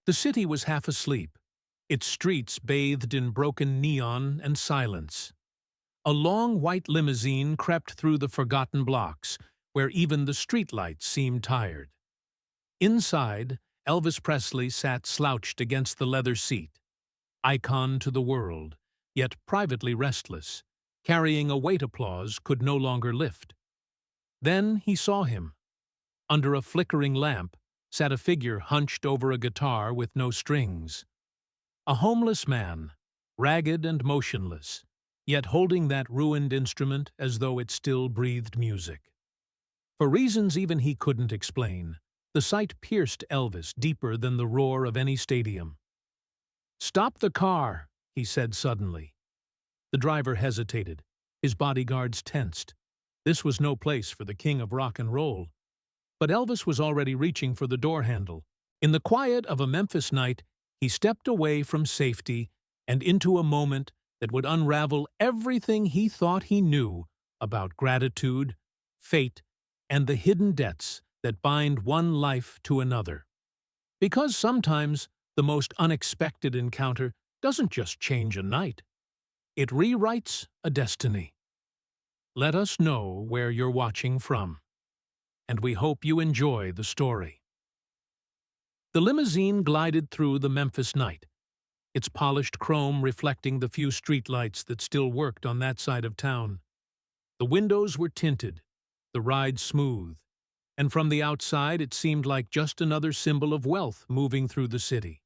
The city was half asleep, its streets bathed in broken neon and silence. A long white limousine crept through the forgotten blocks, where even the streetlights seemed tired. Inside, Elvis Presley sat slouched against the leather seat, icon to the world, yet privately restless, carrying a weight applause could no longer lift. Then he saw him. Under a flickering lamp sat a figure hunched over a guitar with no strings. A homeless man, ragged and motionless, yet holding that ruined instrument as though it still breathed music. For reasons even he couldn't explain, the sight pierced Elvis deeper than the roar of any stadium. "Stop the car," he said suddenly. The driver hesitated, his bodyguards tensed. This was no place for the king of rock and roll. But Elvis was already reaching for the door handle. In the quiet of a Memphis night, he stepped away from safety and into a moment that would unravel everything he thought he knew about gratitude, fate, and the hidden debts that bind one life to another. Because sometimes the most unexpected encounter doesn't just change a night. It rewrites a destiny. Let us know where you're watching from, and we hope you enjoy the story. The limousine glided through the Memphis night, its polished chrome reflecting the few streetlights that still worked on that side of town. The windows were tinted, the ride smooth, and from the outside it seemed like just another symbol of wealth moving through the city.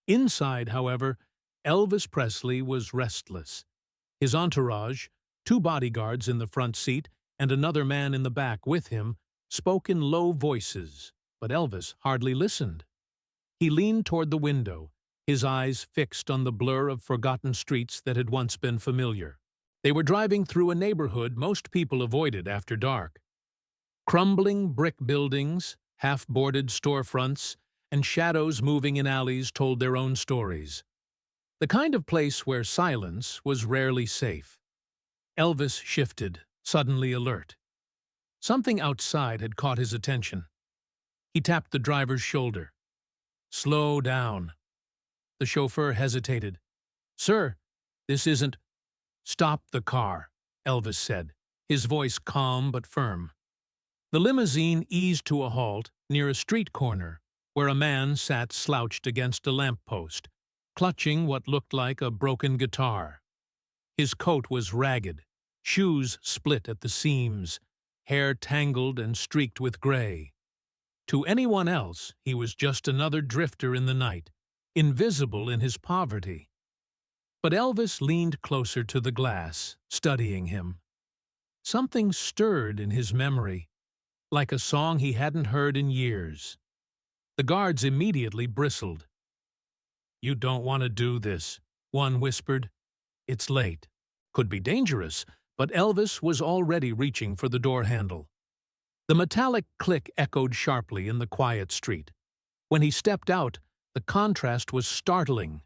Inside, however, Elvis Presley was restless. His entourage, two bodyguards in the front seat and another man in the back with him, spoke in low voices, but Elvis hardly listened. He leaned toward the window, his eyes fixed on the blur of forgotten streets that had once been familiar. They were driving through a neighborhood most people avoided after dark. Crumbling brick buildings, half-boarded storefronts, and shadows moving in alleys told their own stories. The kind of place where silence was rarely safe. Elvis shifted, suddenly alert. Something outside had caught his attention. He tapped the driver's shoulder. "Slow down." The chauffeur hesitated. "Sir, this isn't—" "Stop the car," Elvis said, his voice calm but firm. The limousine eased to a halt near a street corner where a man sat slouched against a lamppost, clutching what looked like a broken guitar. His coat was ragged, shoes split at the seams, hair tangled and streaked with gray. To anyone else, he was just another drifter in the night, invisible in his poverty. But Elvis leaned closer to the glass, studying him. Something stirred in his memory, like a song he hadn't heard in years. The guards immediately bristled. "You don't want to do this," one whispered. "It's late." Could be dangerous, but Elvis was already reaching for the door handle. The metallic click echoed sharply in the quiet street. When he stepped out, the contrast was startling.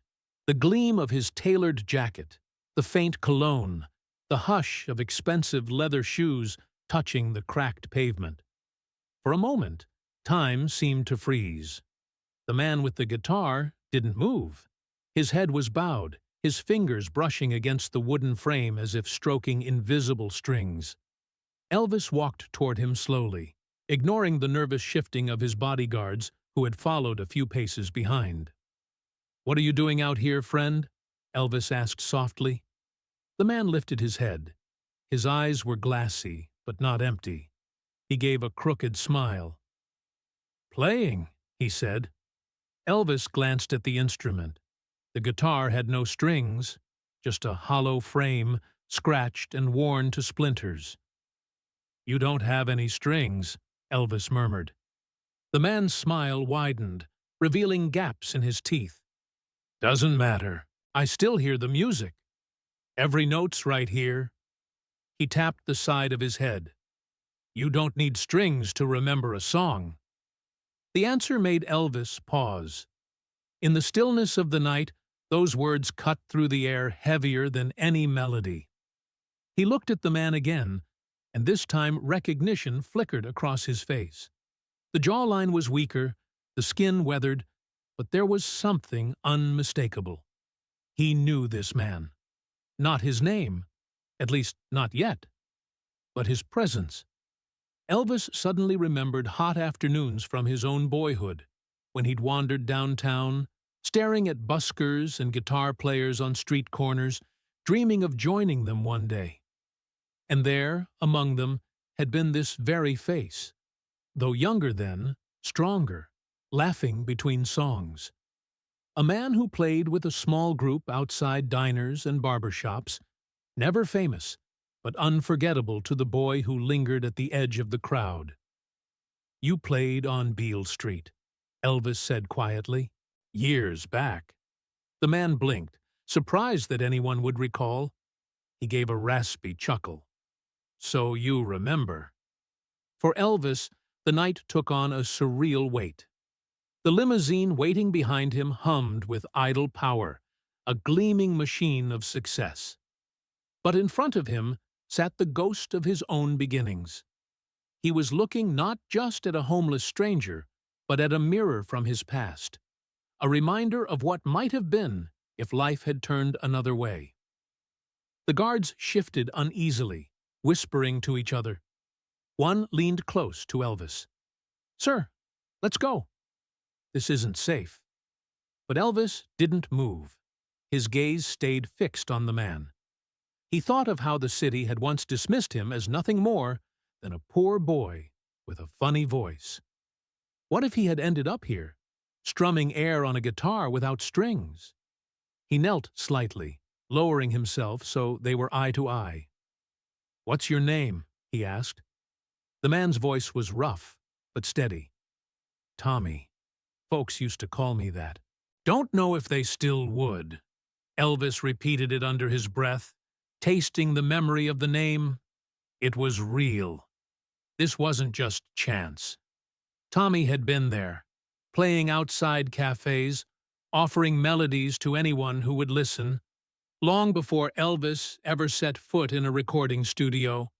The gleam of his tailored jacket, the faint cologne, the hush of expensive leather shoes touching the cracked pavement. For a moment, time seemed to freeze. The man with the guitar didn't move. His head was bowed, his fingers brushing against the wooden frame as if stroking invisible strings. Elvis walked toward him slowly, ignoring the nervous shifting of his bodyguards who had followed a few paces behind. "What are you doing out here, friend?" Elvis asked softly. The man lifted his head. His eyes were glassy, but not empty. He gave a crooked smile. "Playing," he said. Elvis glanced at the instrument. The guitar had no strings, just a hollow frame, scratched and worn to splinters. "You don't have any strings," Elvis murmured. The man's smile widened, revealing gaps in his teeth. "Doesn't matter. I still hear the music. Every note's right here." He tapped the side of his head. "You don't need strings to remember a song." The answer made Elvis pause. In the stillness of the night, those words cut through the air heavier than any melody. He looked at the man again, and this time recognition flickered across his face. The jawline was weaker, the skin weathered, But there was something unmistakable. He knew this man. Not his name, at least not yet, but his presence. Elvis suddenly remembered hot afternoons from his own boyhood, when he'd wandered downtown, staring at buskers and guitar players on street corners, dreaming of joining them one day. And there, among them, had been this very face, though younger then, stronger, laughing between songs. A man who played with a small group outside diners and barber shops, never famous, but unforgettable to the boy who lingered at the edge of the crowd. "You played on Beale Street," Elvis said quietly. "Years back." The man blinked, surprised that anyone would recall. He gave a raspy chuckle. "So you remember." For Elvis, the night took on a surreal weight. The limousine waiting behind him hummed with idle power, a gleaming machine of success. But in front of him sat the ghost of his own beginnings. He was looking not just at a homeless stranger, but at a mirror from his past, a reminder of what might have been if life had turned another way. The guards shifted uneasily, whispering to each other. One leaned close to Elvis. "Sir, let's go. This isn't safe." But Elvis didn't move. His gaze stayed fixed on the man. He thought of how the city had once dismissed him as nothing more than a poor boy with a funny voice. What if he had ended up here, strumming air on a guitar without strings? He knelt slightly, lowering himself so they were eye to eye. "What's your name?" he asked. The man's voice was rough, but steady. "Tommy. Folks used to call me that." "Don't know if they still would." Elvis repeated it under his breath, tasting the memory of the name. It was real. This wasn't just chance. Tommy had been there, playing outside cafes, offering melodies to anyone who would listen, long before Elvis ever set foot in a recording studio.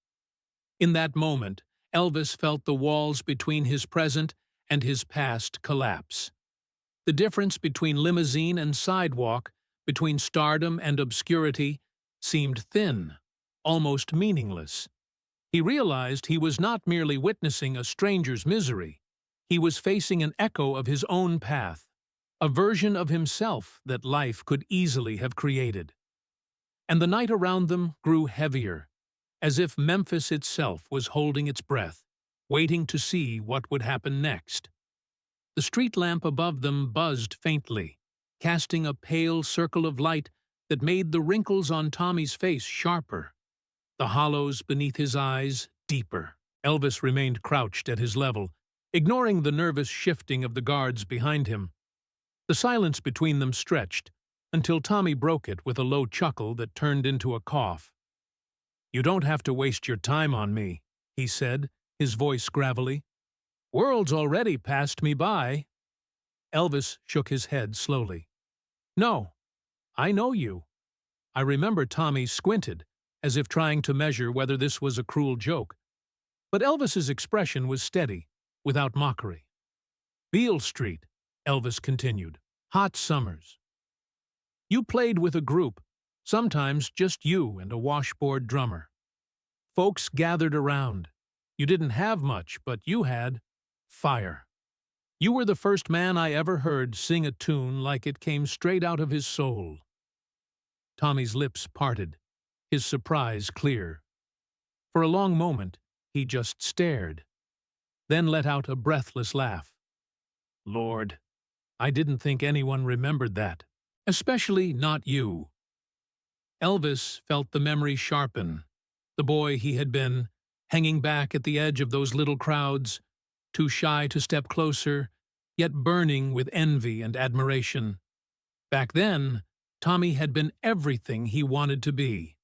In that moment, Elvis felt the walls between his present and his past collapse. The difference between limousine and sidewalk, between stardom and obscurity, seemed thin, almost meaningless. He realized he was not merely witnessing a stranger's misery. He was facing an echo of his own path, a version of himself that life could easily have created. And the night around them grew heavier, as if Memphis itself was holding its breath, waiting to see what would happen next. The street lamp above them buzzed faintly, casting a pale circle of light that made the wrinkles on Tommy's face sharper, the hollows beneath his eyes deeper. Elvis remained crouched at his level, ignoring the nervous shifting of the guards behind him. The silence between them stretched, until Tommy broke it with a low chuckle that turned into a cough. "You don't have to waste your time on me," he said, his voice gravelly. "World's already passed me by." Elvis shook his head slowly. "No, I know you." I remember Tommy squinted, as if trying to measure whether this was a cruel joke. But Elvis's expression was steady, without mockery. "Beale Street," Elvis continued. "Hot summers. You played with a group, sometimes just you and a washboard drummer. Folks gathered around. You didn't have much, but you had fire. You were the first man I ever heard sing a tune like it came straight out of his soul." Tommy's lips parted, his surprise clear. For a long moment, he just stared, then let out a breathless laugh. "Lord, I didn't think anyone remembered that, especially not you." Elvis felt the memory sharpen, the boy he had been, hanging back at the edge of those little crowds, too shy to step closer, yet burning with envy and admiration. Back then, Tommy had been everything he wanted to be.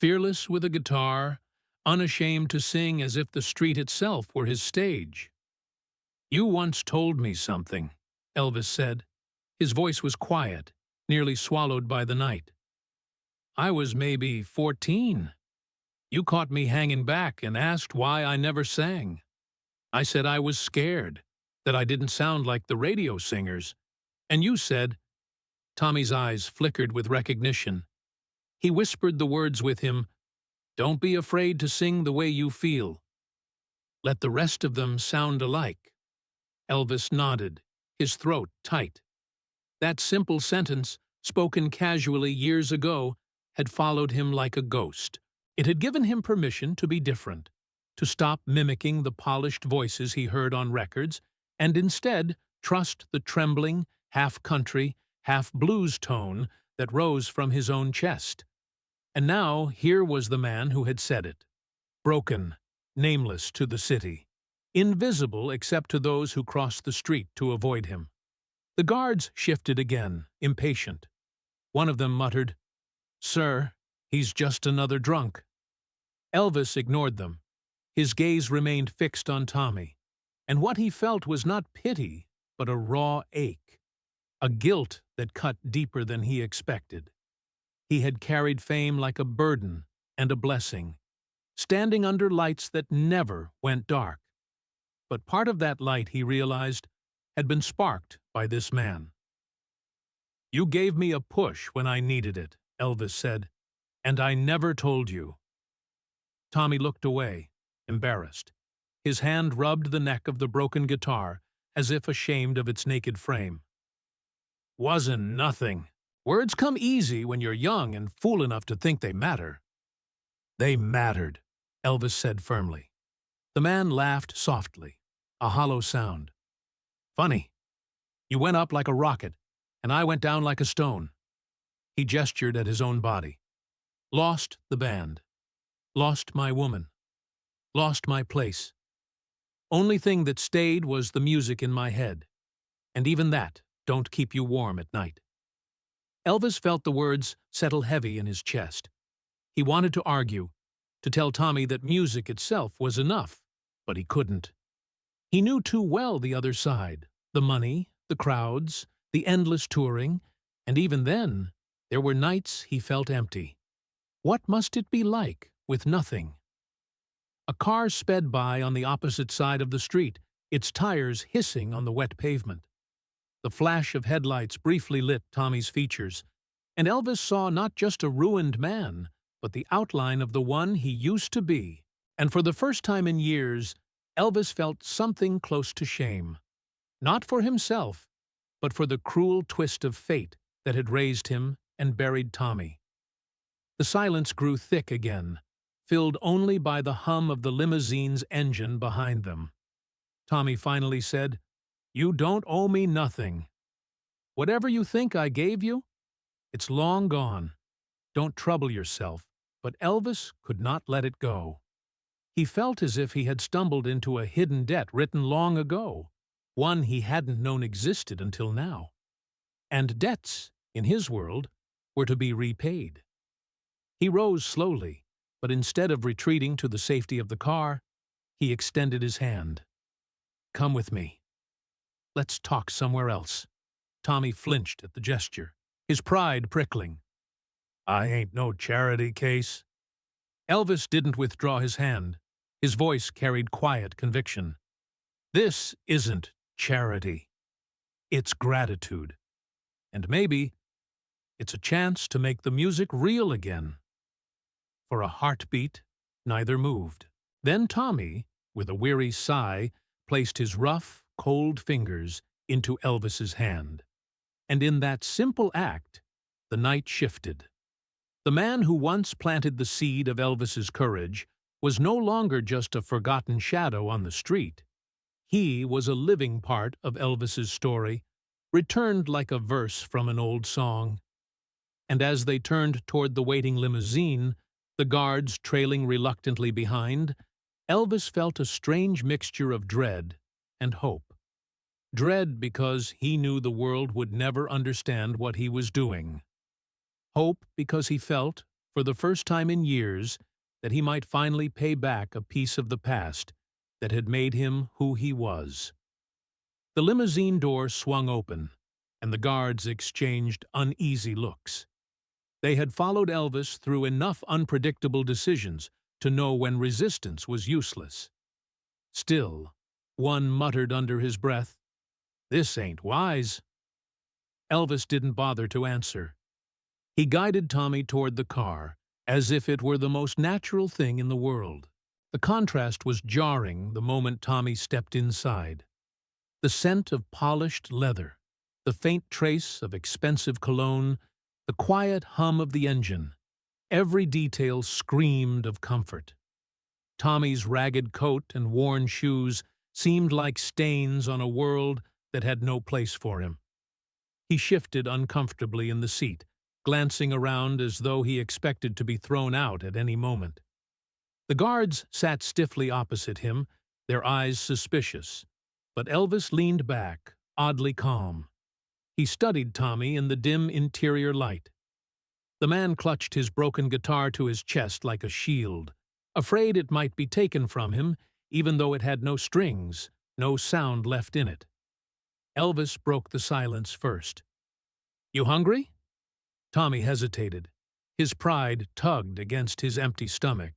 Fearless with a guitar, unashamed to sing as if the street itself were his stage. "You once told me something," Elvis said. His voice was quiet, nearly swallowed by the night. "I was maybe 14. You caught me hanging back and asked why I never sang. I said I was scared, that I didn't sound like the radio singers. And you said, Tommy's eyes flickered with recognition. He whispered the words with him, don't be afraid to sing the way you feel. Let the rest of them sound alike. Elvis nodded, his throat tight. That simple sentence, spoken casually years ago, had followed him like a ghost. It had given him permission to be different, to stop mimicking the polished voices he heard on records, and instead trust the trembling, half-country, half-blues tone that rose from his own chest. And now here was the man who had said it, broken, nameless to the city, invisible except to those who crossed the street to avoid him. The guards shifted again, impatient. One of them muttered, Sir, he's just another drunk. Elvis ignored them. His gaze remained fixed on Tommy, and what he felt was not pity, but a raw ache, a guilt that cut deeper than he expected. He had carried fame like a burden and a blessing, standing under lights that never went dark. But part of that light, he realized, had been sparked by this man. You gave me a push when I needed it, Elvis said, and I never told you. Tommy looked away, embarrassed. His hand rubbed the neck of the broken guitar, as if ashamed of its naked frame. Wasn't nothing. Words come easy when you're young and fool enough to think they matter. They mattered, Elvis said firmly. The man laughed softly, a hollow sound. Funny. You went up like a rocket, and I went down like a stone. He gestured at his own body. Lost the band. Lost my woman. Lost my place. Only thing that stayed was the music in my head. And even that don't keep you warm at night. Elvis felt the words settle heavy in his chest. He wanted to argue, to tell Tommy that music itself was enough, but he couldn't. He knew too well the other side, the money, the crowds, the endless touring, and even then, there were nights he felt empty. What must it be like with nothing? A car sped by on the opposite side of the street, its tires hissing on the wet pavement. The flash of headlights briefly lit Tommy's features, and Elvis saw not just a ruined man, but the outline of the one he used to be. And for the first time in years, Elvis felt something close to shame. Not for himself, but for the cruel twist of fate that had raised him and buried Tommy. The silence grew thick again, filled only by the hum of the limousine's engine behind them. Tommy finally said, You don't owe me nothing. Whatever you think I gave you, it's long gone. Don't trouble yourself. But Elvis could not let it go. He felt as if he had stumbled into a hidden debt written long ago, one he hadn't known existed until now. And debts, in his world, were to be repaid. He rose slowly, but instead of retreating to the safety of the car, he extended his hand. Come with me. Let's talk somewhere else. Tommy flinched at the gesture, his pride prickling. I ain't no charity case. Elvis didn't withdraw his hand. His voice carried quiet conviction. This isn't charity. It's gratitude. And maybe it's a chance to make the music real again. For a heartbeat, neither moved. Then Tommy, with a weary sigh, placed his rough, cold fingers into Elvis's hand. And in that simple act, the night shifted. The man who once planted the seed of Elvis's courage was no longer just a forgotten shadow on the street. He was a living part of Elvis's story, returned like a verse from an old song. And as they turned toward the waiting limousine, the guards trailing reluctantly behind, Elvis felt a strange mixture of dread and hope. Dread because he knew the world would never understand what he was doing. Hope because he felt, for the first time in years, that he might finally pay back a piece of the past that had made him who he was. The limousine door swung open, and the guards exchanged uneasy looks. They had followed Elvis through enough unpredictable decisions to know when resistance was useless. Still, one muttered under his breath, "This ain't wise." Elvis didn't bother to answer. He guided Tommy toward the car, as if it were the most natural thing in the world. The contrast was jarring the moment Tommy stepped inside. The scent of polished leather, the faint trace of expensive cologne, the quiet hum of the engine. Every detail screamed of comfort. Tommy's ragged coat and worn shoes seemed like stains on a world that had no place for him. He shifted uncomfortably in the seat, glancing around as though he expected to be thrown out at any moment. The guards sat stiffly opposite him, their eyes suspicious, but Elvis leaned back, oddly calm. He studied Tommy in the dim interior light. The man clutched his broken guitar to his chest like a shield, afraid it might be taken from him, even though it had no strings, no sound left in it. Elvis broke the silence first. "You hungry?" Tommy hesitated. His pride tugged against his empty stomach.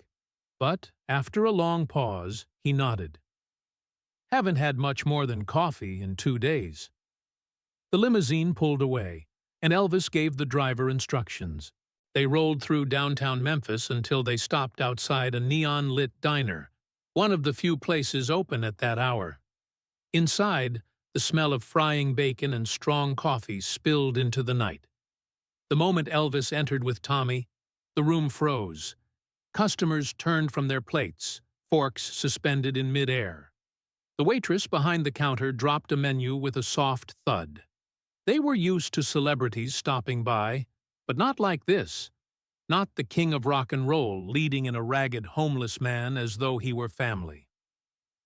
But, after a long pause, he nodded. "Haven't had much more than coffee in 2 days." The limousine pulled away, and Elvis gave the driver instructions. They rolled through downtown Memphis until they stopped outside a neon-lit diner, one of the few places open at that hour. Inside, the smell of frying bacon and strong coffee spilled into the night. The moment Elvis entered with Tommy, the room froze. Customers turned from their plates, forks suspended in midair. The waitress behind the counter dropped a menu with a soft thud. They were used to celebrities stopping by, but not like this. Not the king of rock and roll leading in a ragged homeless man as though he were family.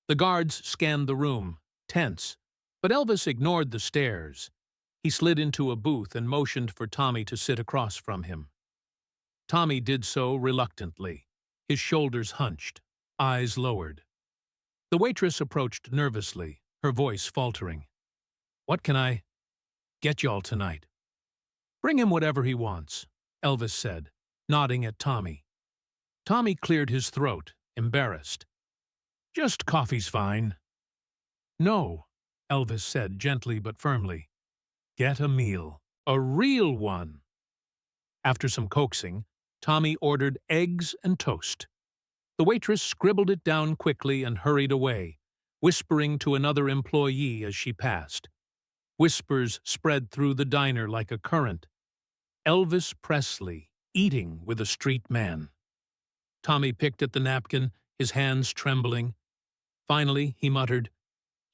The guards scanned the room, tense, but Elvis ignored the stares. He slid into a booth and motioned for Tommy to sit across from him. Tommy did so reluctantly, his shoulders hunched, eyes lowered. The waitress approached nervously, her voice faltering. "What can I get y'all tonight?" "Bring him whatever he wants," Elvis said, nodding at Tommy. Tommy cleared his throat, embarrassed. "Just coffee's fine." "No," Elvis said gently but firmly. "Get a meal. A real one." After some coaxing, Tommy ordered eggs and toast. The waitress scribbled it down quickly and hurried away, whispering to another employee as she passed. Whispers spread through the diner like a current. Elvis Presley, eating with a street man. Tommy picked at the napkin, his hands trembling. Finally, he muttered,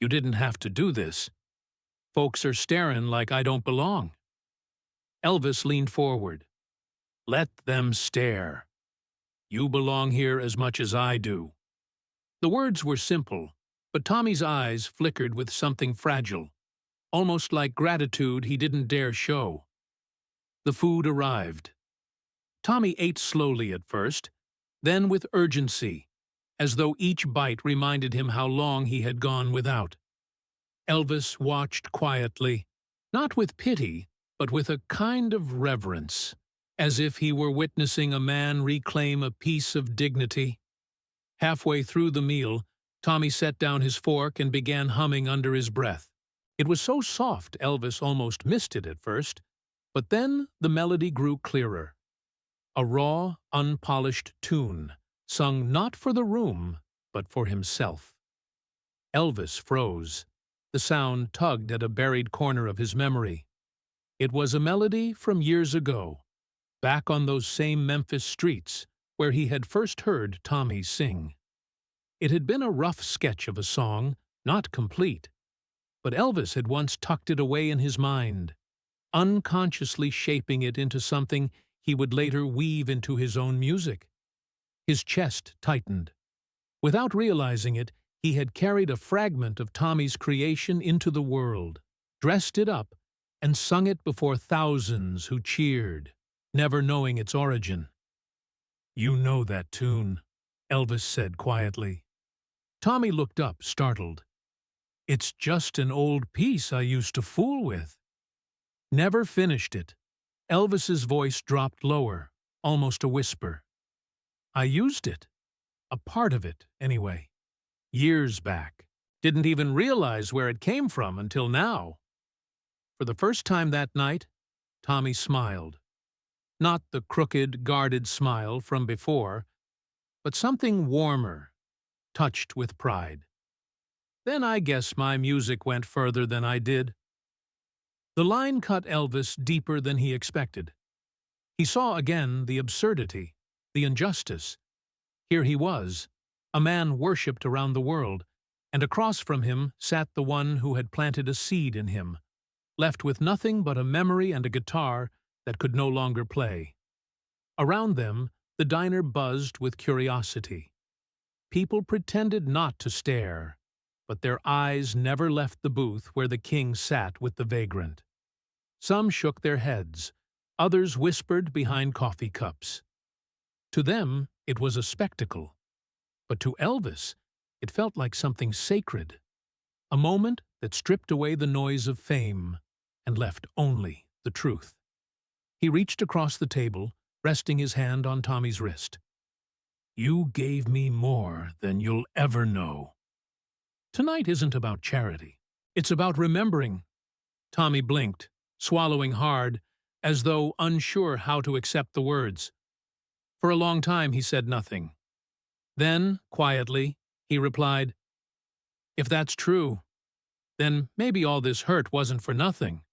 "You didn't have to do this. Folks are staring like I don't belong." Elvis leaned forward. "Let them stare. You belong here as much as I do." The words were simple, but Tommy's eyes flickered with something fragile, almost like gratitude he didn't dare show. The food arrived. Tommy ate slowly at first, then with urgency, as though each bite reminded him how long he had gone without. Elvis watched quietly, not with pity, but with a kind of reverence, as if he were witnessing a man reclaim a piece of dignity. Halfway through the meal, Tommy set down his fork and began humming under his breath. It was so soft Elvis almost missed it at first, but then the melody grew clearer. A raw, unpolished tune, sung not for the room, but for himself. Elvis froze. The sound tugged at a buried corner of his memory. It was a melody from years ago, back on those same Memphis streets where he had first heard Tommy sing. It had been a rough sketch of a song, not complete, but Elvis had once tucked it away in his mind, unconsciously shaping it into something he would later weave into his own music. His chest tightened. Without realizing it, he had carried a fragment of Tommy's creation into the world, dressed it up, and sung it before thousands who cheered, never knowing its origin. "You know that tune," Elvis said quietly. Tommy looked up, startled. "It's just an old piece I used to fool with." "Never finished it." Elvis's voice dropped lower, almost a whisper. "I used it. A part of it, anyway. Years back. Didn't even realize where it came from until now." For the first time that night, Tommy smiled. Not the crooked, guarded smile from before, but something warmer, touched with pride. Then I guess my music went further than I did. The line cut Elvis deeper than he expected. He saw again the absurdity, the injustice. Here he was, a man worshipped around the world, and across from him sat the one who had planted a seed in him, left with nothing but a memory and a guitar that could no longer play. Around them, the diner buzzed with curiosity. People pretended not to stare, but their eyes never left the booth where the king sat with the vagrant. Some shook their heads, others whispered behind coffee cups. To them, it was a spectacle, but to Elvis, it felt like something sacred, a moment that stripped away the noise of fame and left only the truth. He reached across the table, resting his hand on Tommy's wrist. "You gave me more than you'll ever know." Tonight isn't about charity. It's about remembering. Tommy blinked, swallowing hard, as though unsure how to accept the words. For a long time he said nothing. Then, quietly, he replied, "If that's true, then maybe all this hurt wasn't for nothing."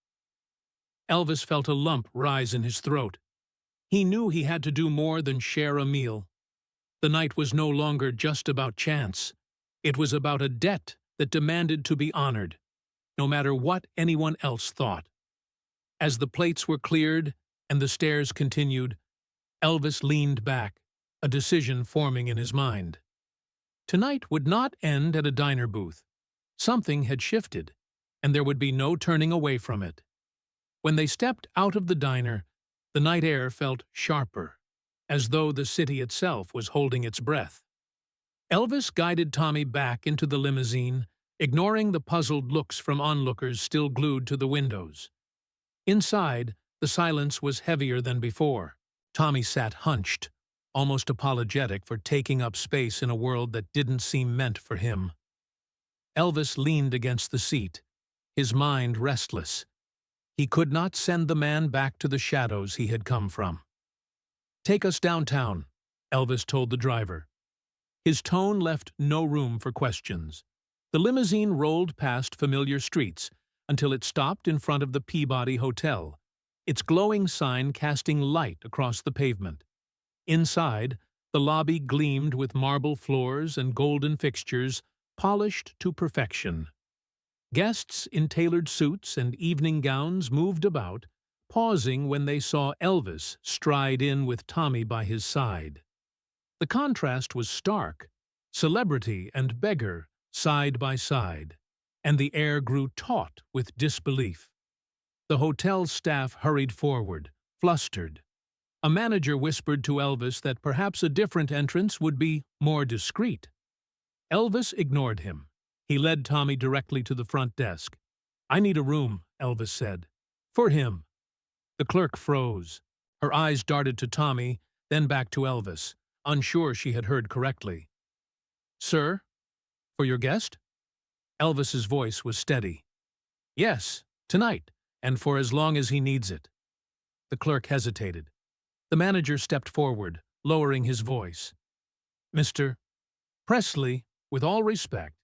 Elvis felt a lump rise in his throat. He knew he had to do more than share a meal. The night was no longer just about chance. It was about a debt that demanded to be honored, no matter what anyone else thought. As the plates were cleared and the stares continued, Elvis leaned back, a decision forming in his mind. Tonight would not end at a diner booth. Something had shifted, and there would be no turning away from it. When they stepped out of the diner, the night air felt sharper, as though the city itself was holding its breath. Elvis guided Tommy back into the limousine, ignoring the puzzled looks from onlookers still glued to the windows. Inside, the silence was heavier than before. Tommy sat hunched, almost apologetic for taking up space in a world that didn't seem meant for him. Elvis leaned against the seat, his mind restless. He could not send the man back to the shadows he had come from. "Take us downtown," Elvis told the driver. His tone left no room for questions. The limousine rolled past familiar streets until it stopped in front of the Peabody Hotel, its glowing sign casting light across the pavement. Inside, the lobby gleamed with marble floors and golden fixtures, polished to perfection. Guests in tailored suits and evening gowns moved about, pausing when they saw Elvis stride in with Tommy by his side. The contrast was stark, celebrity and beggar side by side, and the air grew taut with disbelief. The hotel staff hurried forward, flustered. A manager whispered to Elvis that perhaps a different entrance would be more discreet. Elvis ignored him. He led Tommy directly to the front desk. "I need a room," Elvis said. "For him." The clerk froze. Her eyes darted to Tommy, then back to Elvis, unsure she had heard correctly. "Sir? For your guest?" Elvis's voice was steady. "Yes, tonight, and for as long as he needs it." The clerk hesitated. The manager stepped forward, lowering his voice. "Mr. Presley, with all respect,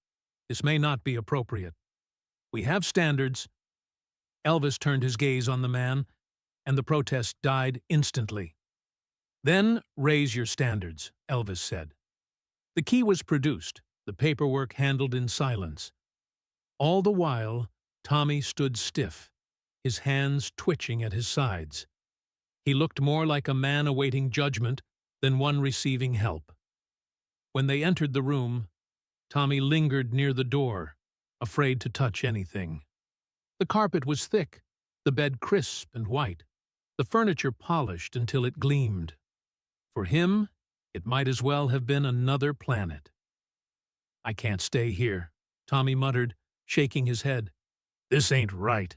this may not be appropriate. We have standards." Elvis turned his gaze on the man, and the protest died instantly. "Then raise your standards," Elvis said. The key was produced, the paperwork handled in silence. All the while, Tommy stood stiff, his hands twitching at his sides. He looked more like a man awaiting judgment than one receiving help. When they entered the room, Tommy lingered near the door, afraid to touch anything. The carpet was thick, the bed crisp and white, the furniture polished until it gleamed. For him, it might as well have been another planet. "I can't stay here," Tommy muttered, shaking his head. "This ain't right.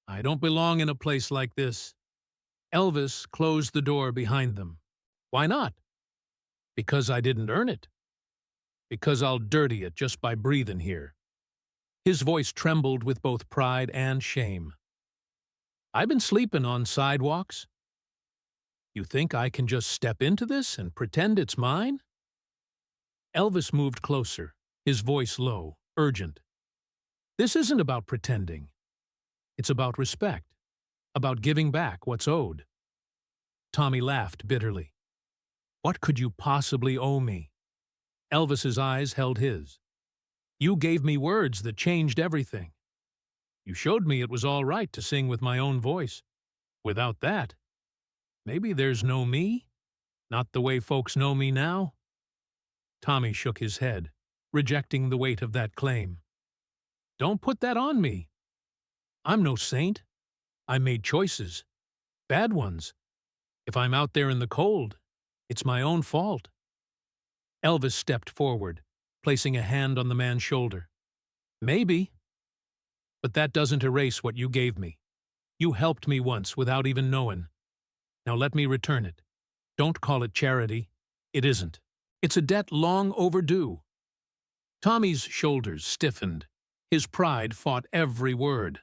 I don't belong in a place like this." Elvis closed the door behind them. "Why not?" "Because I didn't earn it. Because I'll dirty it just by breathing here." His voice trembled with both pride and shame. I've been sleeping on sidewalks. You think I can just step into this and pretend it's mine? Elvis moved closer, his voice low, urgent. This isn't about pretending. It's about respect, about giving back what's owed. Tommy laughed bitterly. What could you possibly owe me? Elvis's eyes held his. You gave me words that changed everything. You showed me it was all right to sing with my own voice. Without that, maybe there's no me? Not the way folks know me now? Tommy shook his head, rejecting the weight of that claim. Don't put that on me. I'm no saint. I made choices. Bad ones. If I'm out there in the cold, it's my own fault. Elvis stepped forward, placing a hand on the man's shoulder. Maybe. But that doesn't erase what you gave me. You helped me once without even knowing. Now let me return it. Don't call it charity. It isn't. It's a debt long overdue. Tommy's shoulders stiffened. His pride fought every word.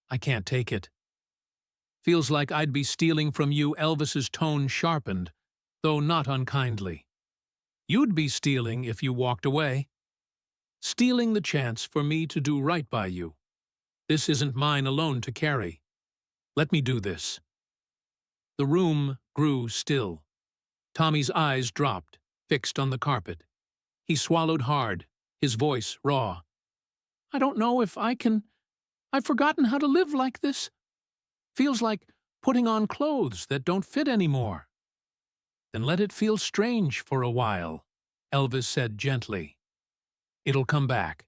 I can't take it. Feels like I'd be stealing from you. Elvis's tone sharpened, though not unkindly. You'd be stealing if you walked away. Stealing the chance for me to do right by you. This isn't mine alone to carry. Let me do this. The room grew still. Tommy's eyes dropped, fixed on the carpet. He swallowed hard, his voice raw. I don't know if I can. I've forgotten how to live like this. Feels like putting on clothes that don't fit anymore. Then let it feel strange for a while, Elvis said gently. It'll come back.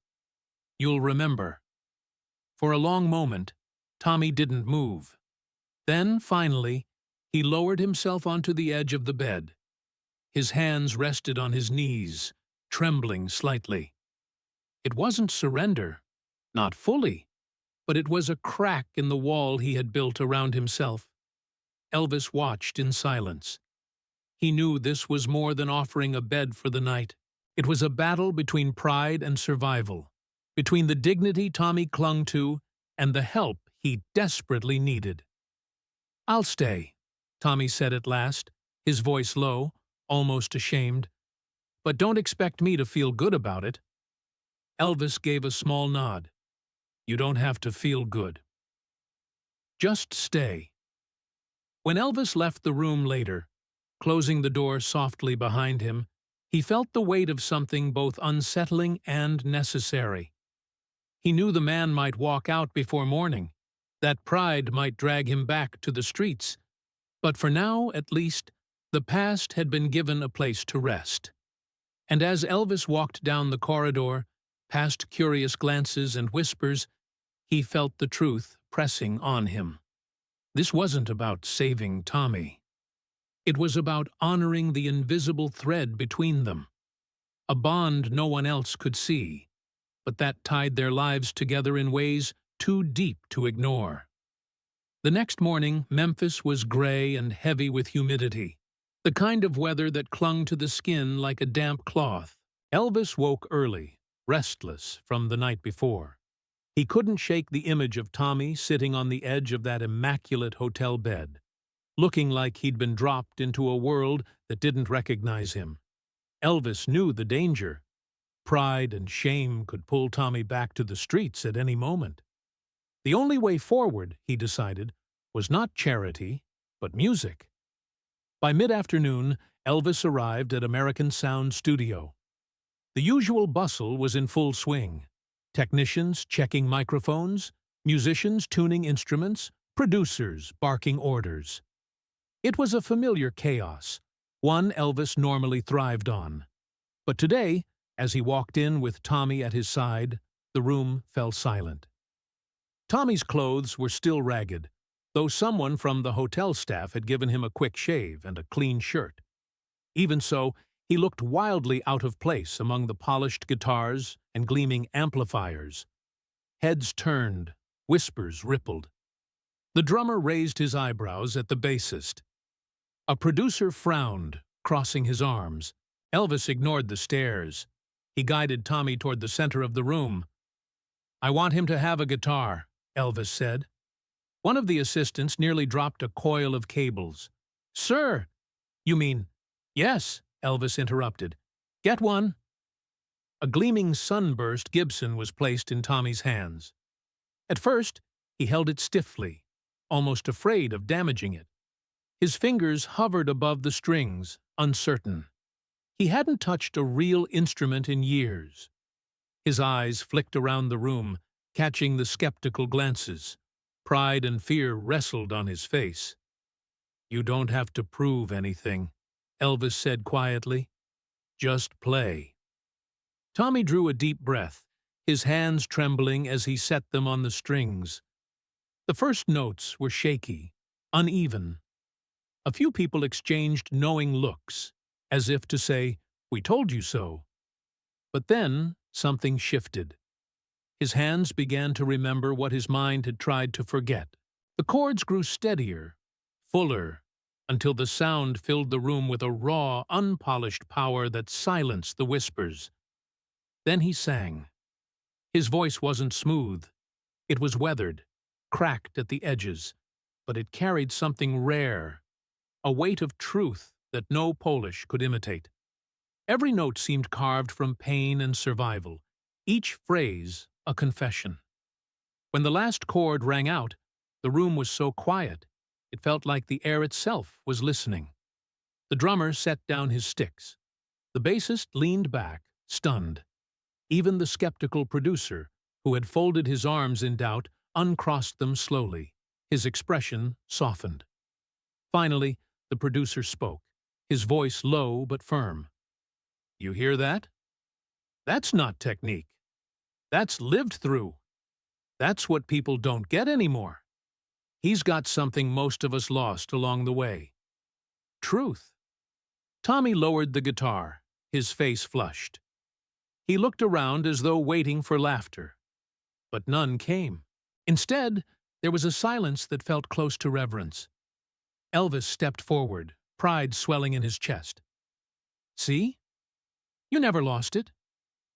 You'll remember. For a long moment, Tommy didn't move. Then, finally, he lowered himself onto the edge of the bed. His hands rested on his knees, trembling slightly. It wasn't surrender, not fully, but it was a crack in the wall he had built around himself. Elvis watched in silence. He knew this was more than offering a bed for the night. It was a battle between pride and survival, between the dignity Tommy clung to and the help he desperately needed. I'll stay, Tommy said at last, his voice low, almost ashamed. But don't expect me to feel good about it. Elvis gave a small nod. You don't have to feel good. Just stay. When Elvis left the room later, closing the door softly behind him, he felt the weight of something both unsettling and necessary. He knew the man might walk out before morning, that pride might drag him back to the streets, but for now, at least, the past had been given a place to rest. And as Elvis walked down the corridor, past curious glances and whispers, he felt the truth pressing on him. This wasn't about saving Tommy. It was about honoring the invisible thread between them, a bond no one else could see, but that tied their lives together in ways too deep to ignore. The next morning, Memphis was gray and heavy with humidity, the kind of weather that clung to the skin like a damp cloth. Elvis woke early, restless from the night before. He couldn't shake the image of Tommy sitting on the edge of that immaculate hotel bed, looking like he'd been dropped into a world that didn't recognize him. Elvis knew the danger. Pride and shame could pull Tommy back to the streets at any moment. The only way forward, he decided, was not charity, but music. By mid-afternoon, Elvis arrived at American Sound Studio. The usual bustle was in full swing. Technicians checking microphones, musicians tuning instruments, producers barking orders. It was a familiar chaos, one Elvis normally thrived on. But today, as he walked in with Tommy at his side, the room fell silent. Tommy's clothes were still ragged, though someone from the hotel staff had given him a quick shave and a clean shirt. Even so, he looked wildly out of place among the polished guitars and gleaming amplifiers. Heads turned, whispers rippled. The drummer raised his eyebrows at the bassist. A producer frowned, crossing his arms. Elvis ignored the stares. He guided Tommy toward the center of the room. I want him to have a guitar, Elvis said. One of the assistants nearly dropped a coil of cables. "Sir!" "You mean—" "Yes," Elvis interrupted. "Get one." A gleaming sunburst Gibson was placed in Tommy's hands. At first, he held it stiffly, almost afraid of damaging it. His fingers hovered above the strings, uncertain. He hadn't touched a real instrument in years. His eyes flicked around the room, catching the skeptical glances. Pride and fear wrestled on his face. "You don't have to prove anything," Elvis said quietly. "Just play." Tommy drew a deep breath, his hands trembling as he set them on the strings. The first notes were shaky, uneven. A few people exchanged knowing looks, as if to say, "We told you so." But then something shifted. His hands began to remember what his mind had tried to forget. The chords grew steadier, fuller, until the sound filled the room with a raw, unpolished power that silenced the whispers. Then he sang. His voice wasn't smooth. It was weathered, cracked at the edges, but it carried something rare, a weight of truth that no Polish could imitate. Every note seemed carved from pain and survival, each phrase a confession. When the last chord rang out, the room was so quiet, it felt like the air itself was listening. The drummer set down his sticks. The bassist leaned back, stunned. Even the skeptical producer, who had folded his arms in doubt, uncrossed them slowly. His expression softened. Finally, the producer spoke, his voice low but firm. "You hear that? That's not technique. That's lived through. That's what people don't get anymore. He's got something most of us lost along the way. Truth." Tommy lowered the guitar, his face flushed. He looked around as though waiting for laughter. But none came. Instead, there was a silence that felt close to reverence. Elvis stepped forward, pride swelling in his chest. "See? You never lost it.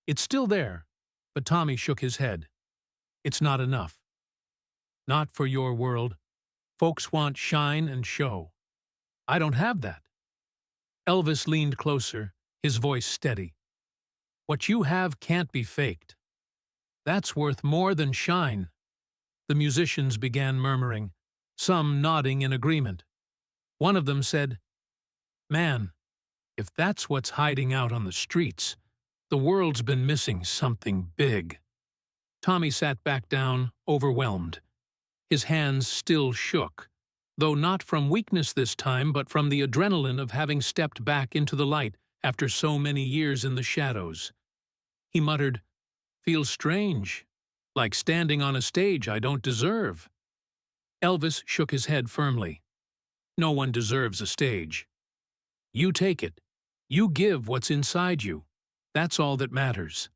It's still there." But Tommy shook his head. "It's not enough. Not for your world. Folks want shine and show. I don't have that." Elvis leaned closer, his voice steady. "What you have can't be faked. That's worth more than shine." The musicians began murmuring, some nodding in agreement. One of them said, "Man, if that's what's hiding out on the streets, the world's been missing something big." Tommy sat back down, overwhelmed. His hands still shook, though not from weakness this time, but from the adrenaline of having stepped back into the light after so many years in the shadows. He muttered, "Feels strange, like standing on a stage I don't deserve." Elvis shook his head firmly. "No one deserves a stage. You take it. You give what's inside you. That's all that matters."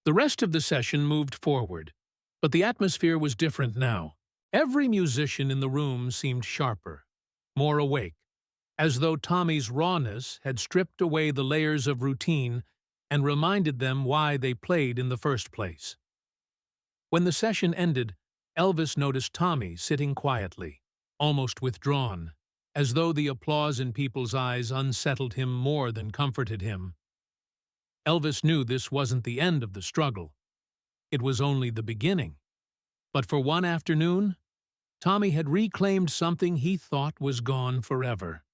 The rest of the session moved forward, but the atmosphere was different now. Every musician in the room seemed sharper, more awake, as though Tommy's rawness had stripped away the layers of routine and reminded them why they played in the first place. When the session ended, Elvis noticed Tommy sitting quietly, almost withdrawn, as though the applause in people's eyes unsettled him more than comforted him. Elvis knew this wasn't the end of the struggle. It was only the beginning. But for one afternoon, Tommy had reclaimed something he thought was gone forever.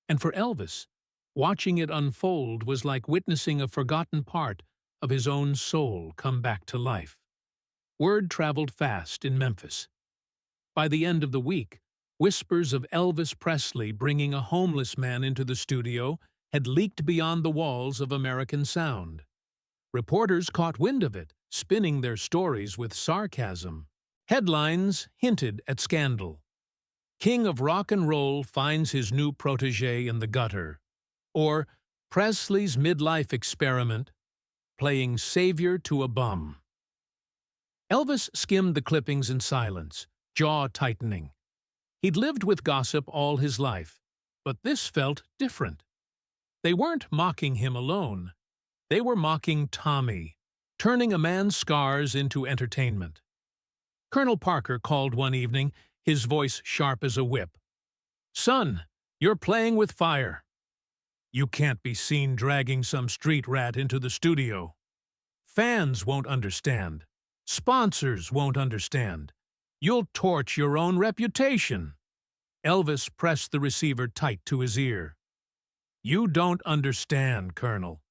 And for Elvis, watching it unfold was like witnessing a forgotten part of his own soul come back to life. Word traveled fast in Memphis. By the end of the week, whispers of Elvis Presley bringing a homeless man into the studio had leaked beyond the walls of American sound. Reporters caught wind of it, spinning their stories with sarcasm. Headlines hinted at scandal. "King of Rock and Roll finds his new protege in the gutter," or "Presley's midlife experiment, playing savior to a bum." Elvis skimmed the clippings in silence, jaw tightening. He'd lived with gossip all his life, but this felt different. They weren't mocking him alone. They were mocking Tommy, turning a man's scars into entertainment. Colonel Parker called one evening, his voice sharp as a whip. "Son, you're playing with fire. You can't be seen dragging some street rat into the studio. Fans won't understand. Sponsors won't understand. You'll torch your own reputation." Elvis pressed the receiver tight to his ear. "You don't understand, Colonel.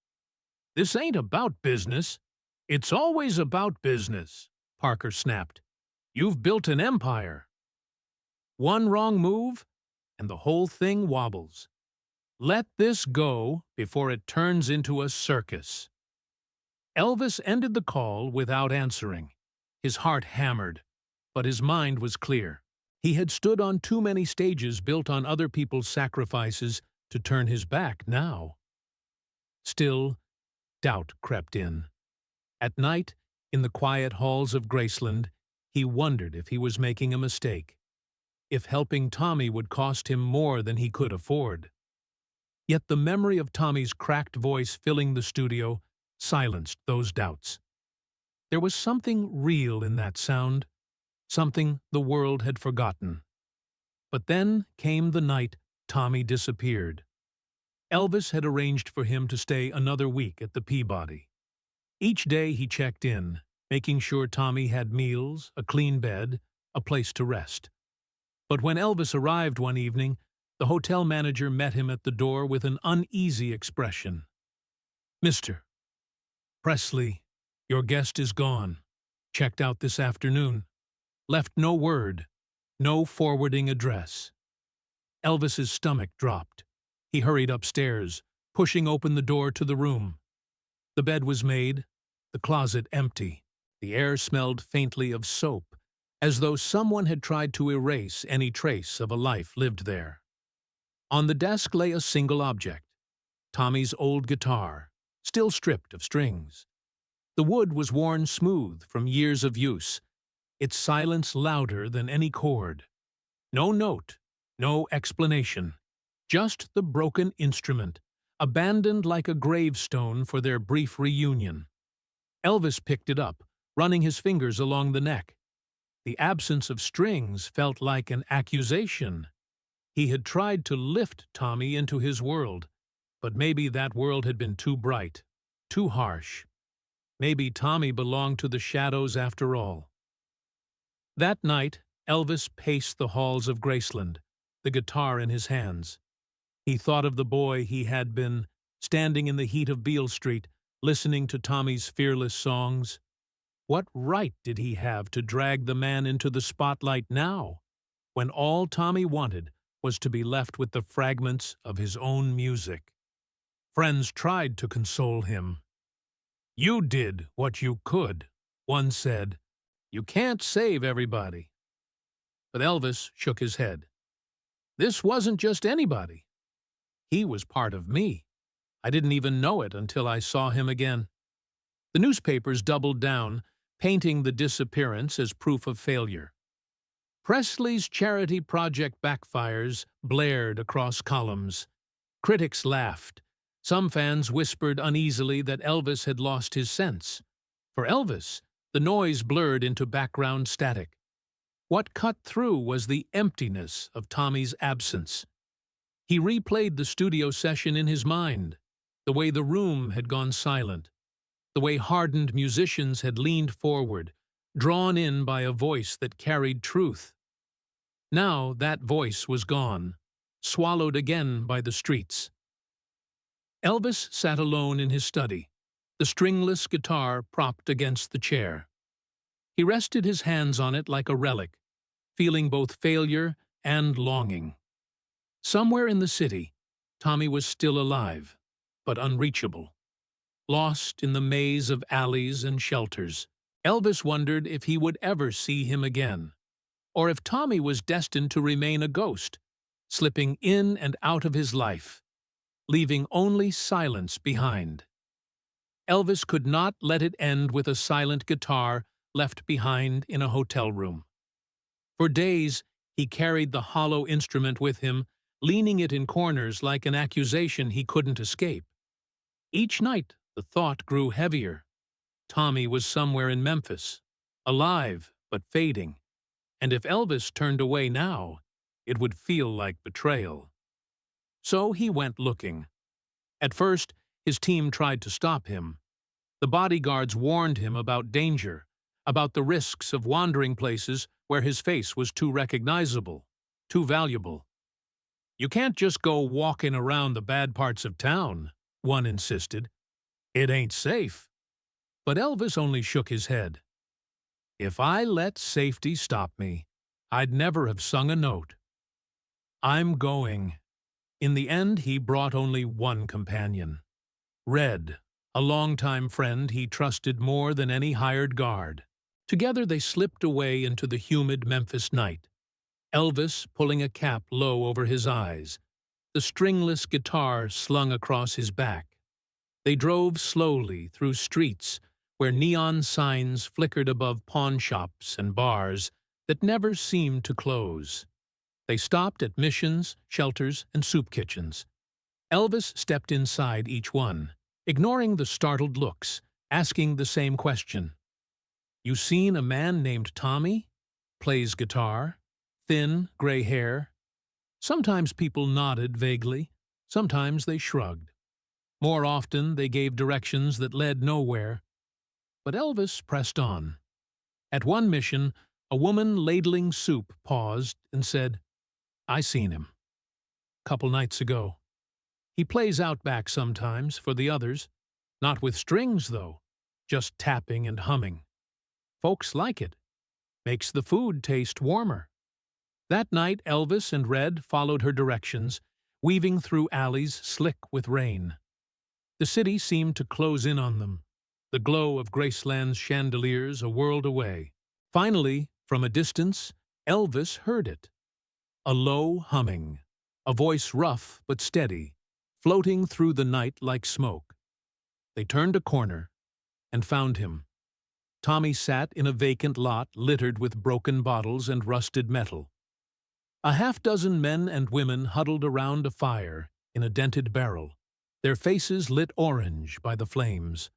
This ain't about business. It's always about business," Parker snapped. "You've built an empire. One wrong move, and the whole thing wobbles. Let this go before it turns into a circus." Elvis ended the call without answering. His heart hammered, but his mind was clear. He had stood on too many stages built on other people's sacrifices to turn his back now. Still, doubt crept in. At night, in the quiet halls of Graceland, he wondered if he was making a mistake, if helping Tommy would cost him more than he could afford. Yet the memory of Tommy's cracked voice filling the studio silenced those doubts. There was something real in that sound, something the world had forgotten. But then came the night Tommy disappeared. Elvis had arranged for him to stay another week at the Peabody. Each day he checked in, making sure Tommy had meals, a clean bed, a place to rest. But when Elvis arrived one evening, the hotel manager met him at the door with an uneasy expression. "Mr. Presley, your guest is gone. Checked out this afternoon. Left no word, no forwarding address." Elvis's stomach dropped. He hurried upstairs, pushing open the door to the room. The bed was made, the closet empty. The air smelled faintly of soap, as though someone had tried to erase any trace of a life lived there. On the desk lay a single object, Tommy's old guitar, still stripped of strings. The wood was worn smooth from years of use, its silence louder than any chord. No note, no explanation, just the broken instrument, abandoned like a gravestone for their brief reunion. Elvis picked it up, running his fingers along the neck. The absence of strings felt like an accusation. He had tried to lift Tommy into his world, but maybe that world had been too bright, too harsh. Maybe Tommy belonged to the shadows after all. That night, Elvis paced the halls of Graceland, the guitar in his hands. He thought of the boy he had been, standing in the heat of Beale Street, listening to Tommy's fearless songs. What right did he have to drag the man into the spotlight now, when all Tommy wanted was to be left with the fragments of his own music? Friends tried to console him. "You did what you could," one said. "You can't save everybody." But Elvis shook his head. "This wasn't just anybody. He was part of me. I didn't even know it until I saw him again." The newspapers doubled down, painting the disappearance as proof of failure. "Presley's charity project backfires" blared across columns. Critics laughed. Some fans whispered uneasily that Elvis had lost his sense. For Elvis, the noise blurred into background static. What cut through was the emptiness of Tommy's absence. He replayed the studio session in his mind, the way the room had gone silent, the way hardened musicians had leaned forward, drawn in by a voice that carried truth. Now that voice was gone, swallowed again by the streets. Elvis sat alone in his study, the stringless guitar propped against the chair. He rested his hands on it like a relic, feeling both failure and longing. Somewhere in the city, Tommy was still alive, but unreachable. Lost in the maze of alleys and shelters, Elvis wondered if he would ever see him again, or if Tommy was destined to remain a ghost, slipping in and out of his life, leaving only silence behind. Elvis could not let it end with a silent guitar left behind in a hotel room. For days, he carried the hollow instrument with him, leaning it in corners like an accusation he couldn't escape. Each night, the thought grew heavier. Tommy was somewhere in Memphis, alive but fading, and if Elvis turned away now, it would feel like betrayal. So he went looking. At first, his team tried to stop him. The bodyguards warned him about danger, about the risks of wandering places where his face was too recognizable, too valuable. "You can't just go walking around the bad parts of town," one insisted. "It ain't safe." But Elvis only shook his head. "If I let safety stop me, I'd never have sung a note. I'm going." In the end, he brought only one companion. Red, a longtime friend he trusted more than any hired guard. Together they slipped away into the humid Memphis night, Elvis pulling a cap low over his eyes, the stringless guitar slung across his back. They drove slowly through streets where neon signs flickered above pawn shops and bars that never seemed to close. They stopped at missions, shelters, and soup kitchens. Elvis stepped inside each one, ignoring the startled looks, asking the same question. "You seen a man named Tommy? Plays guitar? Thin, gray hair?" Sometimes people nodded vaguely, sometimes they shrugged. More often they gave directions that led nowhere. But Elvis pressed on. At one mission, a woman ladling soup paused and said, "I seen him. Couple nights ago. He plays out back sometimes for the others. Not with strings, though. Just tapping and humming. Folks like it. Makes the food taste warmer." That night, Elvis and Red followed her directions, weaving through alleys slick with rain. The city seemed to close in on them, the glow of Graceland's chandeliers a world away. Finally, from a distance, Elvis heard it. A low humming, a voice rough but steady, floating through the night like smoke. They turned a corner and found him. Tommy sat in a vacant lot littered with broken bottles and rusted metal. A half-dozen men and women huddled around a fire in a dented barrel, their faces lit orange by the flames.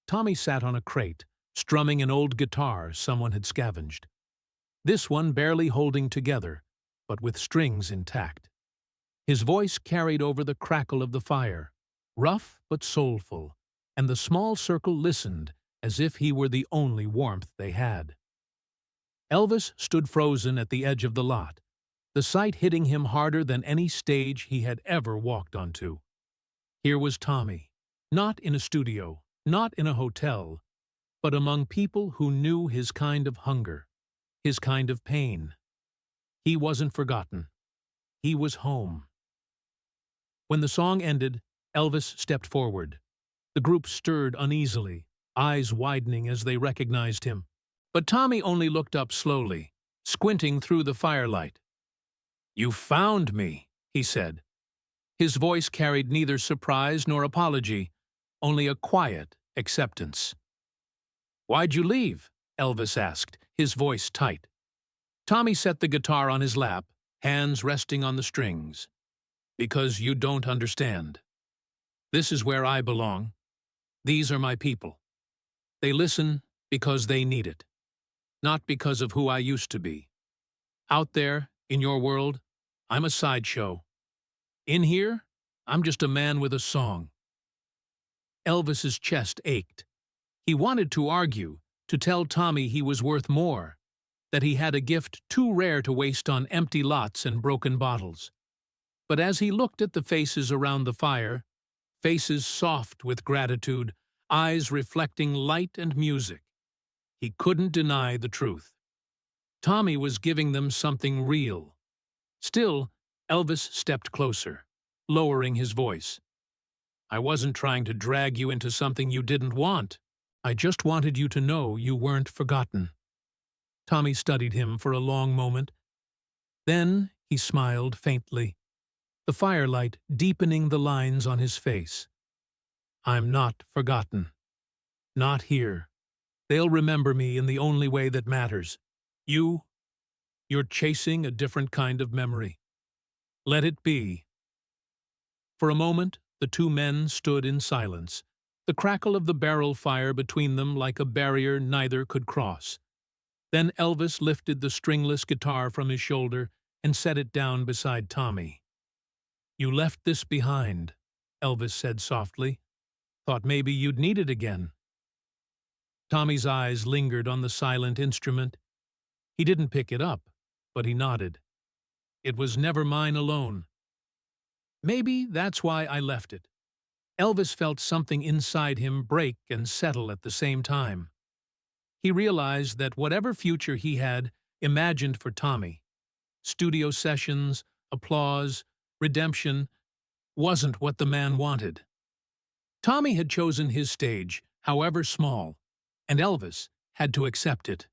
Tommy sat on a crate, strumming an old guitar someone had scavenged. This one barely holding together, but with strings intact. His voice carried over the crackle of the fire, rough but soulful, and the small circle listened as if he were the only warmth they had. Elvis stood frozen at the edge of the lot, the sight hitting him harder than any stage he had ever walked onto. Here was Tommy, not in a studio, not in a hotel, but among people who knew his kind of hunger, his kind of pain. He wasn't forgotten. He was home. When the song ended, Elvis stepped forward. The group stirred uneasily, eyes widening as they recognized him. But Tommy only looked up slowly, squinting through the firelight. "You found me," he said. His voice carried neither surprise nor apology, only a quiet acceptance. "Why'd you leave?" Elvis asked, his voice tight. Tommy set the guitar on his lap, hands resting on the strings. "Because you don't understand. This is where I belong. These are my people. They listen because they need it, not because of who I used to be. Out there, in your world, I'm a sideshow. In here, I'm just a man with a song." Elvis's chest ached. He wanted to argue, to tell Tommy he was worth more, that he had a gift too rare to waste on empty lots and broken bottles. But as he looked at the faces around the fire, faces soft with gratitude, eyes reflecting light and music, he couldn't deny the truth. Tommy was giving them something real. Still, Elvis stepped closer, lowering his voice. "I wasn't trying to drag you into something you didn't want. I just wanted you to know you weren't forgotten." Tommy studied him for a long moment. Then he smiled faintly, the firelight deepening the lines on his face. "I'm not forgotten. Not here. They'll remember me in the only way that matters. You're chasing a different kind of memory. Let it be." For a moment, the two men stood in silence, the crackle of the barrel fire between them like a barrier neither could cross. Then Elvis lifted the stringless guitar from his shoulder and set it down beside Tommy. "You left this behind," Elvis said softly. "Thought maybe you'd need it again." Tommy's eyes lingered on the silent instrument. He didn't pick it up, but he nodded. "It was never mine alone. Maybe that's why I left it." Elvis felt something inside him break and settle at the same time. He realized that whatever future he had imagined for Tommy, studio sessions, applause, redemption, wasn't what the man wanted. Tommy had chosen his stage, however small, and Elvis had to accept it.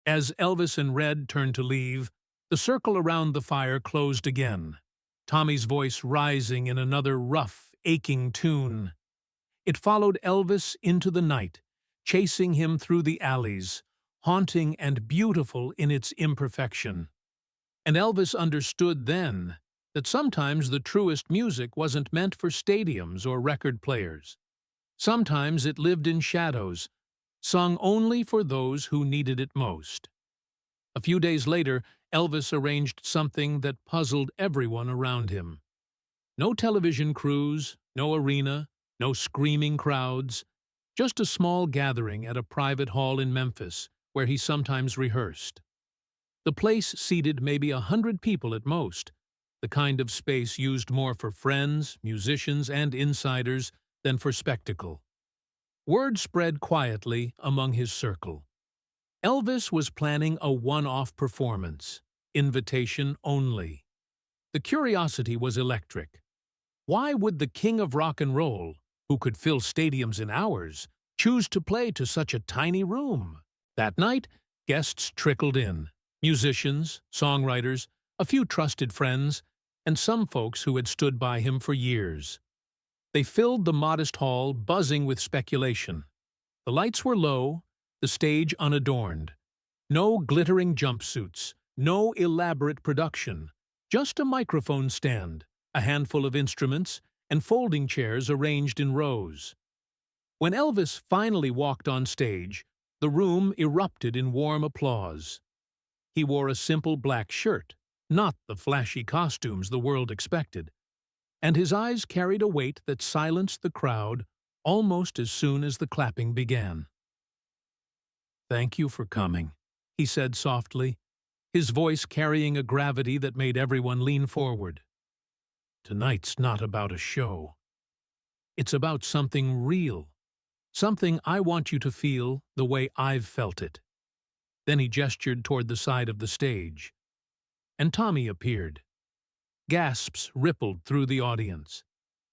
As Elvis and Red turned to leave, the circle around the fire closed again, Tommy's voice rising in another rough, aching tune. It followed Elvis into the night, chasing him through the alleys, haunting and beautiful in its imperfection. And Elvis understood then that sometimes the truest music wasn't meant for stadiums or record players. Sometimes it lived in shadows, sung only for those who needed it most. A few days later, Elvis arranged something that puzzled everyone around him. No television crews, no arena, no screaming crowds, just a small gathering at a private hall in Memphis, where he sometimes rehearsed. The place seated maybe 100 people at most, the kind of space used more for friends, musicians, and insiders than for spectacle. Word spread quietly among his circle. Elvis was planning a one-off performance, invitation only. The curiosity was electric. Why would the king of rock and roll, who could fill stadiums in hours, choose to play to such a tiny room? That night, guests trickled in. Musicians, songwriters, a few trusted friends, and some folks who had stood by him for years. They filled the modest hall, buzzing with speculation. The lights were low, the stage unadorned. No glittering jumpsuits, no elaborate production, just a microphone stand, a handful of instruments, and folding chairs arranged in rows. When Elvis finally walked on stage, the room erupted in warm applause. He wore a simple black shirt, not the flashy costumes the world expected, and his eyes carried a weight that silenced the crowd almost as soon as the clapping began. "Thank you for coming," he said softly, his voice carrying a gravity that made everyone lean forward. "Tonight's not about a show. It's about something real, something I want you to feel the way I've felt it." Then he gestured toward the side of the stage, and Tommy appeared. Gasps rippled through the audience.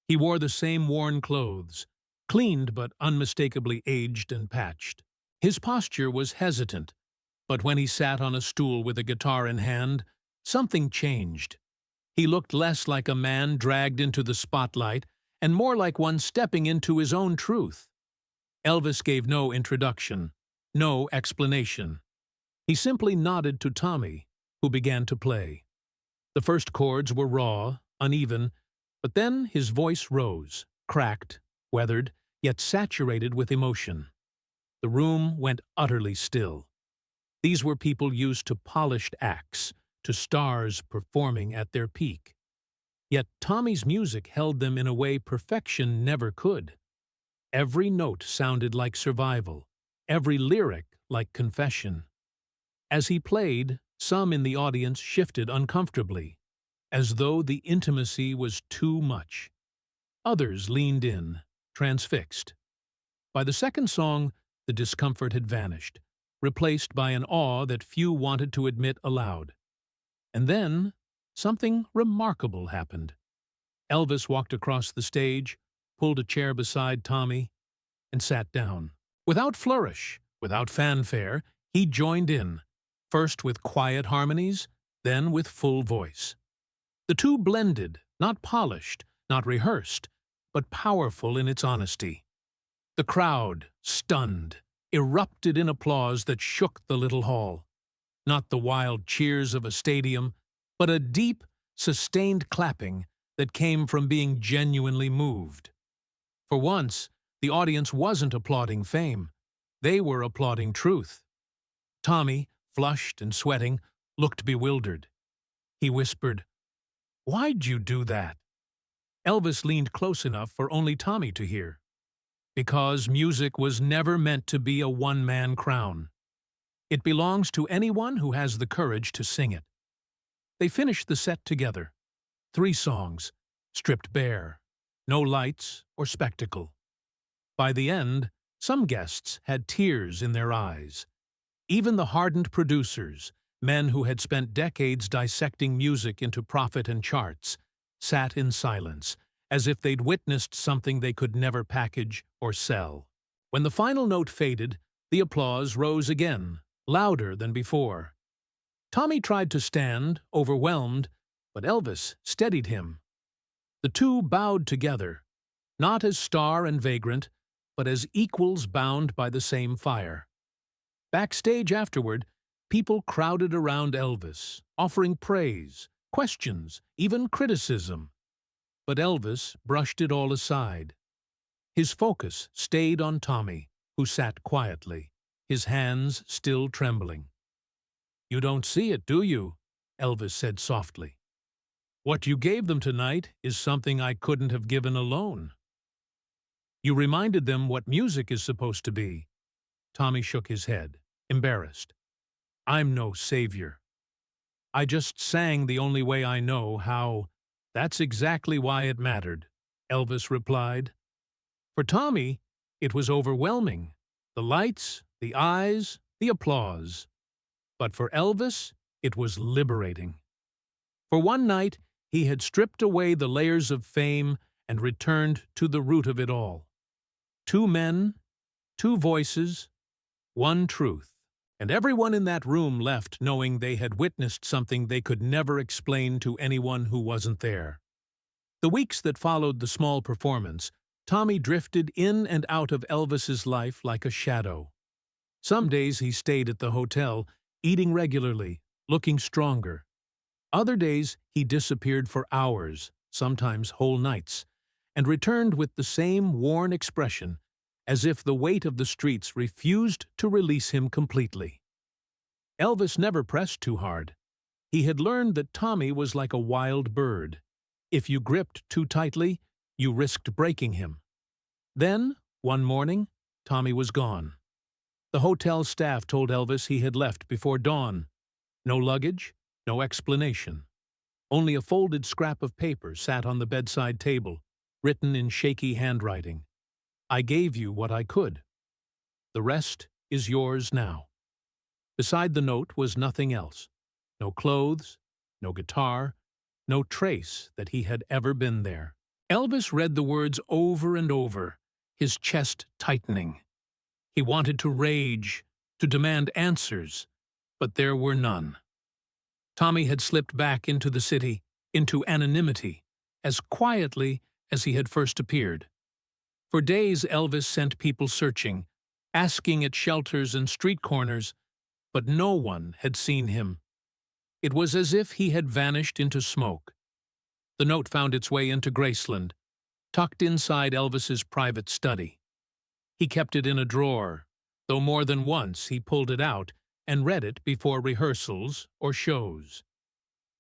He wore the same worn clothes, cleaned but unmistakably aged and patched. His posture was hesitant, but when he sat on a stool with a guitar in hand, something changed. He looked less like a man dragged into the spotlight and more like one stepping into his own truth. Elvis gave no introduction, no explanation. He simply nodded to Tommy, who began to play. The first chords were raw, uneven, but then his voice rose, cracked, weathered, yet saturated with emotion. The room went utterly still. These were people used to polished acts, to stars performing at their peak. Yet Tommy's music held them in a way perfection never could. Every note sounded like survival, every lyric like confession. As he played, some in the audience shifted uncomfortably, as though the intimacy was too much. Others leaned in, transfixed. By the second song, the discomfort had vanished, replaced by an awe that few wanted to admit aloud. And then, something remarkable happened. Elvis walked across the stage, pulled a chair beside Tommy, and sat down. Without flourish, without fanfare, he joined in, first with quiet harmonies, then with full voice. The two blended, not polished, not rehearsed, but powerful in its honesty. The crowd, stunned, erupted in applause that shook the little hall. Not the wild cheers of a stadium, but a deep, sustained clapping that came from being genuinely moved. For once, the audience wasn't applauding fame. They were applauding truth. Tommy, flushed and sweating, looked bewildered. He whispered, "Why'd you do that?" Elvis leaned close enough for only Tommy to hear. Because music was never meant to be a one-man crown. It belongs to anyone who has the courage to sing it. They finished the set together. 3 songs, stripped bare, no lights or spectacle. By the end, some guests had tears in their eyes. Even the hardened producers, men who had spent decades dissecting music into profit and charts, sat in silence, as if they'd witnessed something they could never package or sell. When the final note faded, the applause rose again, louder than before. Tommy tried to stand, overwhelmed, but Elvis steadied him. The two bowed together, not as star and vagrant, but as equals bound by the same fire. Backstage afterward, people crowded around Elvis, offering praise, questions, even criticism. But Elvis brushed it all aside. His focus stayed on Tommy, who sat quietly, his hands still trembling. "You don't see it, do you?" Elvis said softly. "What you gave them tonight is something I couldn't have given alone. You reminded them what music is supposed to be." Tommy shook his head, embarrassed. "I'm no savior. I just sang the only way I know how." "That's exactly why it mattered," Elvis replied. For Tommy, it was overwhelming. The lights, the eyes, the applause. But for Elvis, it was liberating. For one night, he had stripped away the layers of fame and returned to the root of it all. 2 men, 2 voices, 1 truth. And everyone in that room left knowing they had witnessed something they could never explain to anyone who wasn't there. The weeks that followed the small performance, Tommy drifted in and out of Elvis's life like a shadow. Some days he stayed at the hotel, eating regularly, looking stronger. Other days he disappeared for hours, sometimes whole nights, and returned with the same worn expression, as if the weight of the streets refused to release him completely. Elvis never pressed too hard. He had learned that Tommy was like a wild bird. If you gripped too tightly, you risked breaking him. Then, one morning, Tommy was gone. The hotel staff told Elvis he had left before dawn. No luggage, no explanation. Only a folded scrap of paper sat on the bedside table, written in shaky handwriting. "I gave you what I could. The rest is yours now." Beside the note was nothing else. No clothes, no guitar, no trace that he had ever been there. Elvis read the words over and over, his chest tightening. He wanted to rage, to demand answers, but there were none. Tommy had slipped back into the city, into anonymity, as quietly as he had first appeared. For days Elvis sent people searching, asking at shelters and street corners, but no one had seen him. It was as if he had vanished into smoke. The note found its way into Graceland, tucked inside Elvis's private study. He kept it in a drawer, though more than once he pulled it out and read it before rehearsals or shows.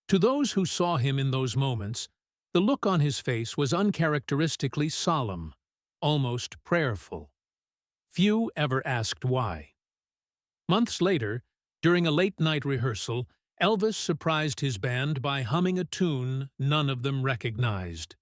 To those who saw him in those moments, the look on his face was uncharacteristically solemn, almost prayerful. Few ever asked why. Months later, during a late-night rehearsal, Elvis surprised his band by humming a tune none of them recognized.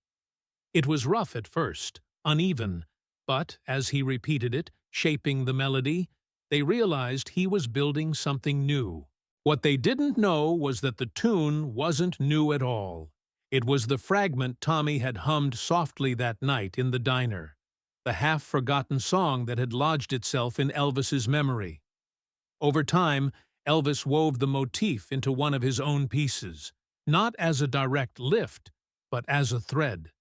It was rough at first, uneven, but as he repeated it, shaping the melody, they realized he was building something new. What they didn't know was that the tune wasn't new at all. It was the fragment Tommy had hummed softly that night in the diner, the half-forgotten song that had lodged itself in Elvis's memory. Over time, Elvis wove the motif into one of his own pieces, not as a direct lift, but as a thread.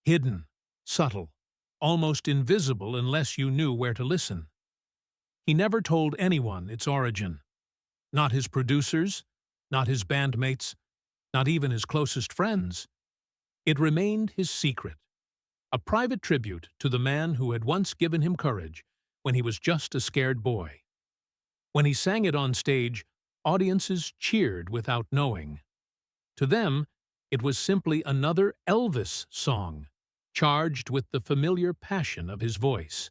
Hidden, subtle, almost invisible unless you knew where to listen. He never told anyone its origin. Not his producers, not his bandmates, not even his closest friends. It remained his secret, a private tribute to the man who had once given him courage when he was just a scared boy. When he sang it on stage, audiences cheered without knowing. To them, it was simply another Elvis song, charged with the familiar passion of his voice.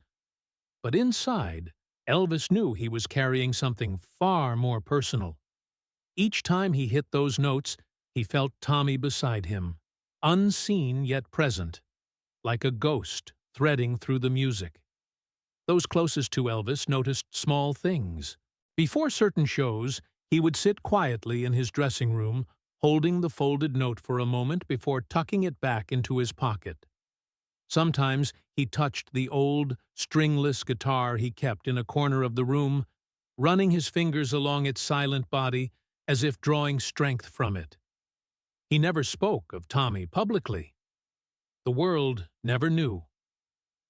But inside, Elvis knew he was carrying something far more personal. Each time he hit those notes, he felt Tommy beside him, unseen yet present, like a ghost threading through the music. Those closest to Elvis noticed small things. Before certain shows, he would sit quietly in his dressing room, holding the folded note for a moment before tucking it back into his pocket. Sometimes he touched the old, stringless guitar he kept in a corner of the room, running his fingers along its silent body as if drawing strength from it. He never spoke of Tommy publicly. The world never knew.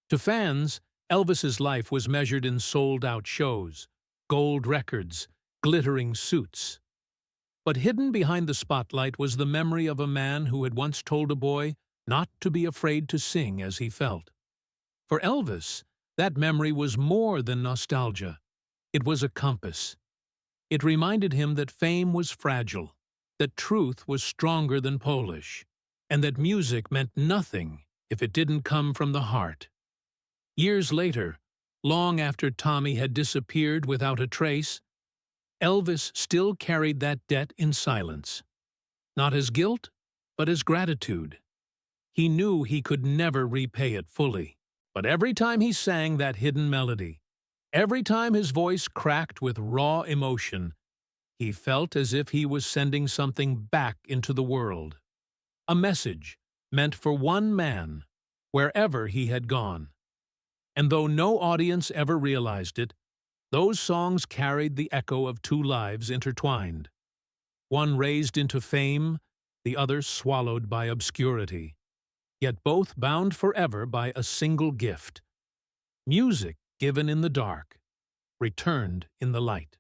To fans, Elvis's life was measured in sold-out shows, gold records, glittering suits. But hidden behind the spotlight was the memory of a man who had once told a boy not to be afraid to sing as he felt. For Elvis, that memory was more than nostalgia. It was a compass. It reminded him that fame was fragile, that truth was stronger than Polish, and that music meant nothing if it didn't come from the heart. Years later, long after Tommy had disappeared without a trace, Elvis still carried that debt in silence. Not as guilt, but as gratitude. He knew he could never repay it fully, but every time he sang that hidden melody, every time his voice cracked with raw emotion, he felt as if he was sending something back into the world. A message meant for one man, wherever he had gone. And though no audience ever realized it, those songs carried the echo of two lives intertwined. One raised into fame, the other swallowed by obscurity, yet both bound forever by a single gift: music given in the dark, returned in the light.